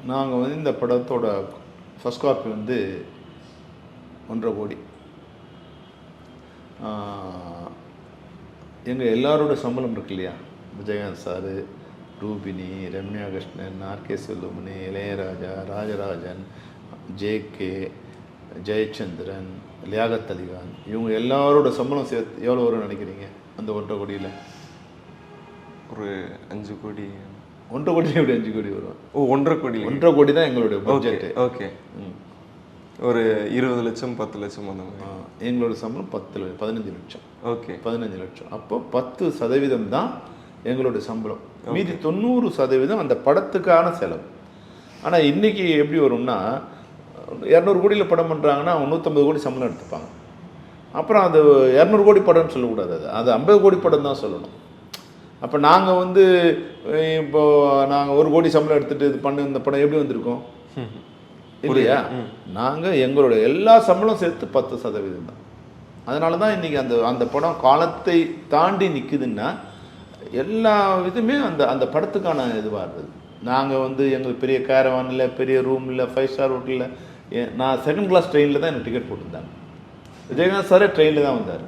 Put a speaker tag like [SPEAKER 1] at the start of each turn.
[SPEAKER 1] நாங்கள் வந்து இந்த படத்தோட ஃபர்ஸ்ட் காப்பி வந்து 1.5 கோடி. எங்கள் எல்லாரோட சம்பளம் இருக்கு இல்லையா, விஜயகாந்த் சார், ரூபினி, ரம்யா கிருஷ்ணன், ஆர்கே செல்வமணி, இளையராஜா, ராஜராஜன், ஜேகே, ஜெயச்சந்திரன், லியாகத் அலிகான், இவங்க எல்லாரோட சம்பளம் சேர்த்து எவ்வளோ வரும்னு நினைக்கிறீங்க அந்த 1.5 கோடியில்?
[SPEAKER 2] ஒரு 5 கோடி.
[SPEAKER 1] 1.5 கோடி எப்படி 5 கோடி வரும்?
[SPEAKER 2] ஓ, 1.5 கோடி.
[SPEAKER 1] 1.5 கோடி தான் எங்களுடைய பட்ஜெட்டு.
[SPEAKER 2] ஓகே. ஒரு 20 லட்சம் 10 லட்சம் அந்த மாதிரி.
[SPEAKER 1] எங்களோட சம்பளம் 15 லட்சம்.
[SPEAKER 2] ஓகே, 15
[SPEAKER 1] லட்சம். அப்போ 10% தான் எங்களுடைய சம்பளம். மீதி 90% அந்த படத்துக்கான செலவு. ஆனால் இன்றைக்கி எப்படி வரும்னா, 200 கோடியில் படம் பண்ணுறாங்கன்னா அவங்க 150 கோடி சம்பளம் எடுத்துப்பாங்க. அப்புறம் அது 200 கோடி படம்னு சொல்லக்கூடாது, அது 50 கோடி படம் தான் சொல்லணும். அப்போ நாங்கள் வந்து இப்போது நாங்கள் 1 கோடி சம்பளம் எடுத்துகிட்டு இது பண்ண இந்த படம் எப்படி வந்திருக்கோம் இல்லையா? நாங்கள் எங்களுடைய எல்லா சம்பளம் சேர்த்து 10% தான். அதனால தான் இன்றைக்கி அந்த படம் காலத்தை தாண்டி நிற்குதுன்னா எல்லா இதுவுமே அந்த படத்துக்கான இதுவாக இருந்தது. நாங்கள் வந்து எங்களுக்கு பெரிய கேரவான் இல்லை, பெரிய ரூம் இல்லை, 5 ஸ்டார் ஹோட்டலில். நான் 2nd கிளாஸ் ட்ரெயினில் தான் எனக்கு டிக்கெட் போட்டிருந்தாங்க. விஜயகாந்த் சாரே ட்ரெயினில் தான் வந்தார்.